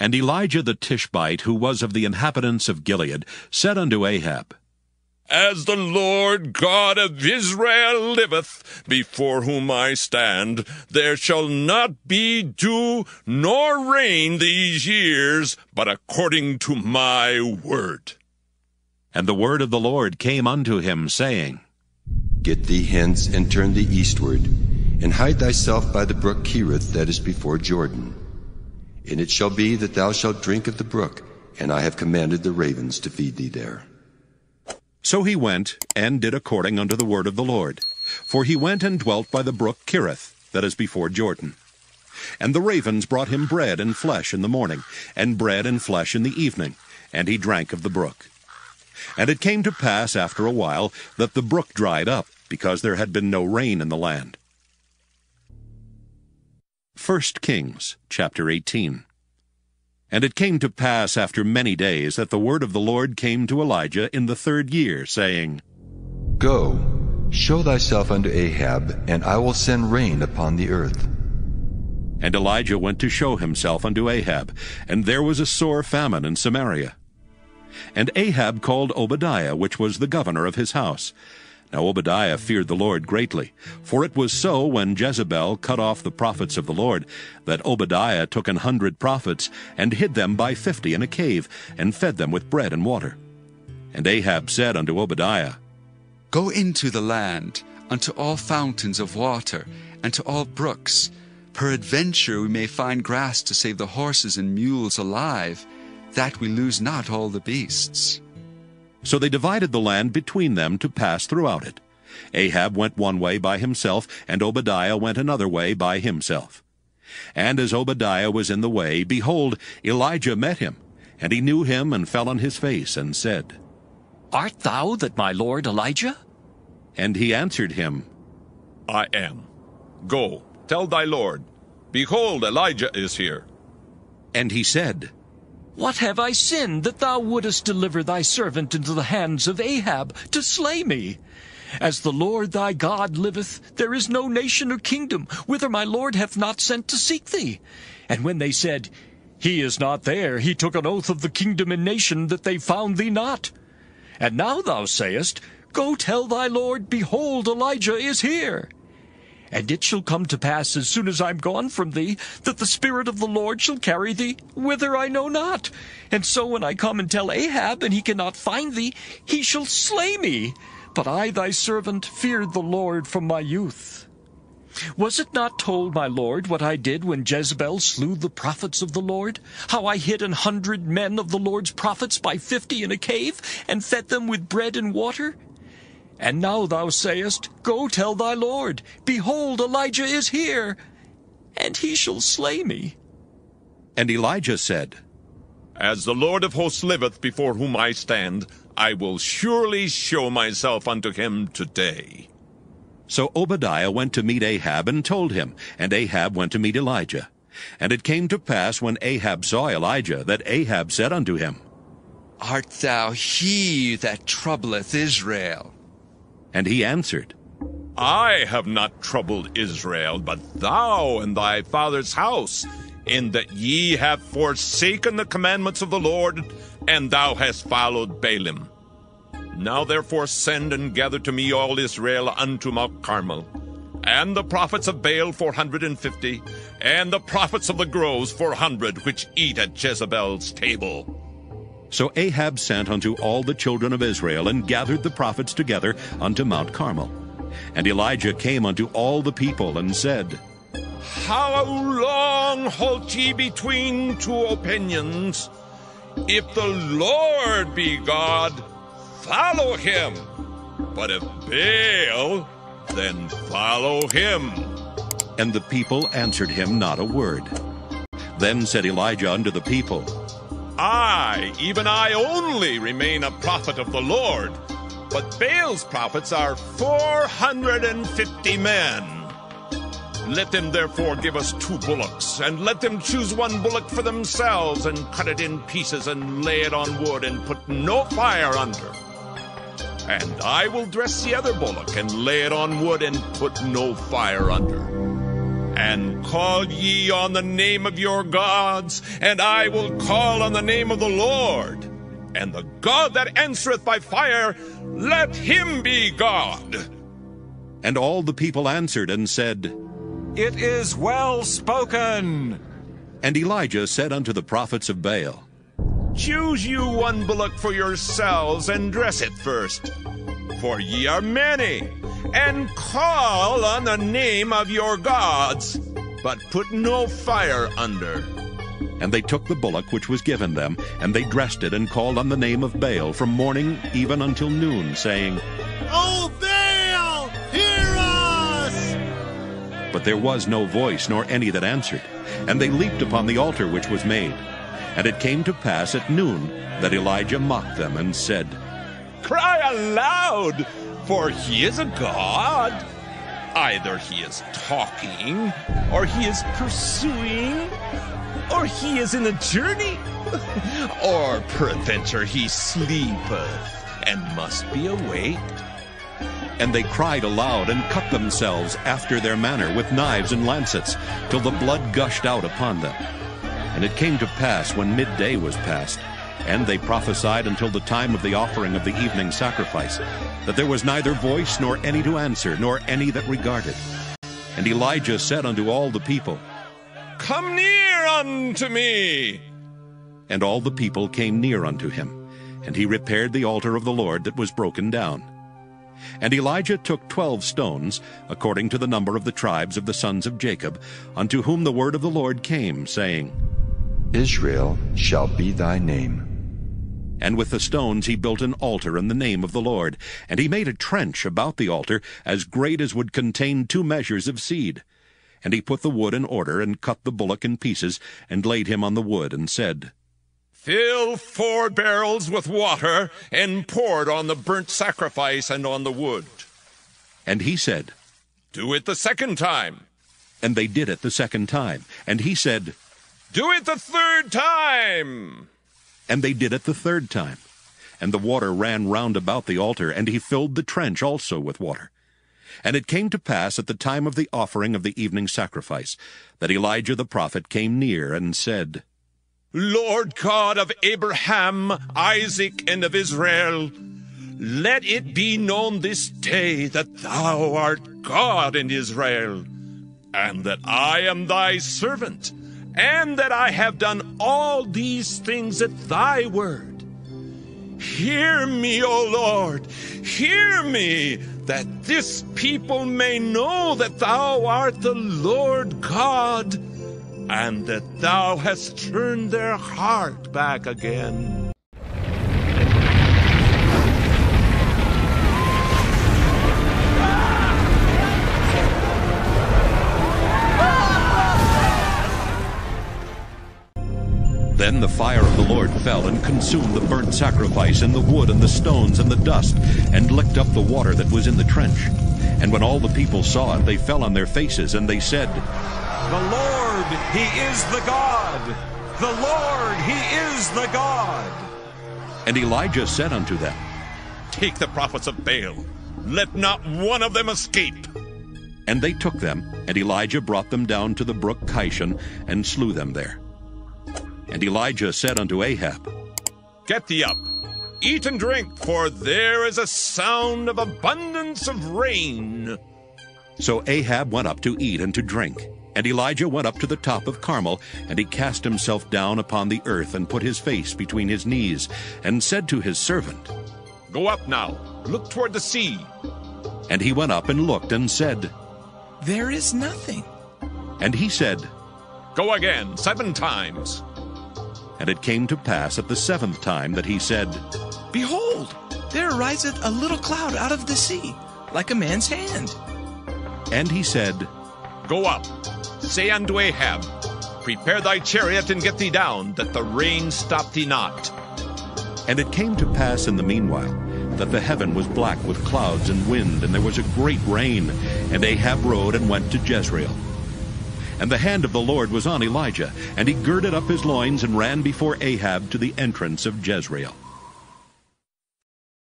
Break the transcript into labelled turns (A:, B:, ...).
A: And Elijah the Tishbite, who was of the inhabitants of Gilead, said unto Ahab,
B: As the Lord God of Israel liveth, before whom I stand, there shall not be dew nor rain these years, but according to my word.
A: And the word of the Lord came unto him, saying,
C: Get thee hence, and turn thee eastward, and hide thyself by the brook Cherith that is before Jordan. And it shall be that thou shalt drink of the brook, and I have commanded the ravens to feed thee there.
A: So he went, and did according unto the word of the Lord. For he went and dwelt by the brook Cherith, that is before Jordan. And the ravens brought him bread and flesh in the morning, and bread and flesh in the evening, and he drank of the brook. And it came to pass after a while that the brook dried up, because there had been no rain in the land. 1 Kings chapter 18. And it came to pass after many days that the word of the Lord came to Elijah in the 3rd year, saying,
C: Go, show thyself unto Ahab, and I will send rain upon the earth.
A: And Elijah went to show himself unto Ahab, and there was a sore famine in Samaria. And Ahab called Obadiah, which was the governor of his house. Now Obadiah feared the Lord greatly, for it was so when Jezebel cut off the prophets of the Lord, that Obadiah took 100 prophets, and hid them by 50 in a cave, and fed them with bread and water. And Ahab said unto Obadiah,
D: Go into the land, unto all fountains of water, and to all brooks. Peradventure we may find grass to save the horses and mules alive, that we lose not all the beasts.
A: So they divided the land between them to pass throughout it. Ahab went one way by himself, and Obadiah went another way by himself. And as Obadiah was in the way, behold, Elijah met him. And he knew him, and fell on his face, and said,
E: Art thou that my lord Elijah?
A: And he answered him,
B: I am. Go, tell thy Lord, Behold, Elijah is here.
A: And he said,
E: What have I sinned, that thou wouldest deliver thy servant into the hands of Ahab, to slay me? As the Lord thy God liveth, there is no nation or kingdom, whither my Lord hath not sent to seek thee. And when they said, He is not there, he took an oath of the kingdom and nation, that they found thee not. And now thou sayest, Go tell thy Lord, Behold, Elijah is here. And it shall come to pass, as soon as I am gone from thee, that the Spirit of the Lord shall carry thee whither I know not. And so when I come and tell Ahab, and he cannot find thee, he shall slay me. But I thy servant feared the Lord from my youth. Was it not told, my lord, what I did when Jezebel slew the prophets of the Lord? How I hid 100 men of the Lord's prophets by 50 in a cave, and fed them with bread and water? And now thou sayest, Go tell thy Lord, Behold, Elijah is here, and he shall slay me.
A: And Elijah said,
B: As the Lord of hosts liveth, before whom I stand, I will surely show myself unto him today.
A: So Obadiah went to meet Ahab, and told him, and Ahab went to meet Elijah. And it came to pass, when Ahab saw Elijah, that Ahab said unto him,
D: Art thou he that troubleth Israel?
A: And he answered,
B: I have not troubled Israel, but thou and thy father's house, in that ye have forsaken the commandments of the Lord, and thou hast followed Baalim. Now therefore send and gather to me all Israel unto Mount Carmel, and the prophets of Baal 450, and the prophets of the groves 400, which eat at Jezebel's table.
A: So Ahab sent unto all the children of Israel, and gathered the prophets together unto Mount Carmel. And Elijah came unto all the people, and said,
B: How long halt ye between two opinions? If the Lord be God, follow him. But if Baal, then follow him.
A: And the people answered him not a word. Then said Elijah unto the people,
B: I, even I only, remain a prophet of the Lord, but Baal's prophets are 450 men. Let them therefore give us 2 bullocks, and let them choose 1 bullock for themselves, and cut it in pieces, and lay it on wood, and put no fire under. And I will dress the other bullock, and lay it on wood, and put no fire under. And call ye on the name of your gods, and I will call on the name of the Lord. And the God that answereth by fire, let him be God.
A: And all the people answered and said,
F: It is well spoken.
A: And Elijah said unto the prophets of Baal,
B: Choose you one bullock for yourselves, and dress it first. For ye are many, and call on the name of your gods, but put no fire under.
A: And they took the bullock which was given them, and they dressed it, and called on the name of Baal from morning even until noon, saying,
G: O Baal, hear us!
A: But there was no voice, nor any that answered. And they leaped upon the altar which was made. And it came to pass at noon that Elijah mocked them, and said,
B: Cry aloud, for he is a god. Either he is talking, or he is pursuing, or he is in a journey, or peradventure he sleepeth, and must be awaked.
A: And they cried aloud, and cut themselves after their manner with knives and lancets, till the blood gushed out upon them. And it came to pass, when midday was past, and they prophesied until the time of the offering of the evening sacrifice, that there was neither voice, nor any to answer, nor any that regarded. And Elijah said unto all the people,
B: Come near unto me.
A: And all the people came near unto him, and he repaired the altar of the Lord that was broken down. And Elijah took 12 stones, according to the number of the tribes of the sons of Jacob, unto whom the word of the Lord came, saying,
C: Israel shall be thy name.
A: And with the stones he built an altar in the name of the Lord. And he made a trench about the altar, as great as would contain 2 measures of seed. And he put the wood in order, and cut the bullock in pieces, and laid him on the wood, and said,
B: Fill 4 barrels with water, and pour it on the burnt sacrifice and on the wood.
A: And he said,
B: Do it the second time.
A: And they did it the second time. And he said,
B: Do it the third time.
A: And they did it the third time. And the water ran round about the altar, and he filled the trench also with water. And it came to pass at the time of the offering of the evening sacrifice, that Elijah the prophet came near, and said,
B: Lord God of Abraham, Isaac, and of Israel, let it be known this day that thou art God in Israel, and that I am thy servant, and that I have done all these things at thy word. Hear me, O Lord, hear me, that this people may know that thou art the Lord God, and that thou hast turned their heart back again.
A: Then the fire of the Lord fell, and consumed the burnt sacrifice, and the wood, and the stones, and the dust, and licked up the water that was in the trench. And when all the people saw it, they fell on their faces, and they said,
F: The Lord, he is the God. The Lord, he is the God.
A: And Elijah said unto them,
B: Take the prophets of Baal, let not one of them escape.
A: And they took them, and Elijah brought them down to the brook Kishon, and slew them there. And Elijah said unto Ahab,
B: Get thee up, eat and drink, for there is a sound of abundance of rain.
A: So Ahab went up to eat and to drink. And Elijah went up to the top of Carmel, and he cast himself down upon the earth, and put his face between his knees, and said to his servant,
B: Go up now, look toward the sea.
A: And he went up and looked, and said,
H: There is nothing.
A: And he said,
B: Go again 7 times.
A: And it came to pass at the 7th time that he said,
H: Behold, there ariseth a little cloud out of the sea, like a man's hand.
A: And he said,
B: Go up, say unto Ahab, Prepare thy chariot and get thee down, that the rain stop thee not.
A: And it came to pass in the meanwhile, that the heaven was black with clouds and wind, and there was a great rain. And Ahab rode and went to Jezreel. And the hand of the Lord was on Elijah, and he girded up his loins and ran before Ahab to the entrance of Jezreel.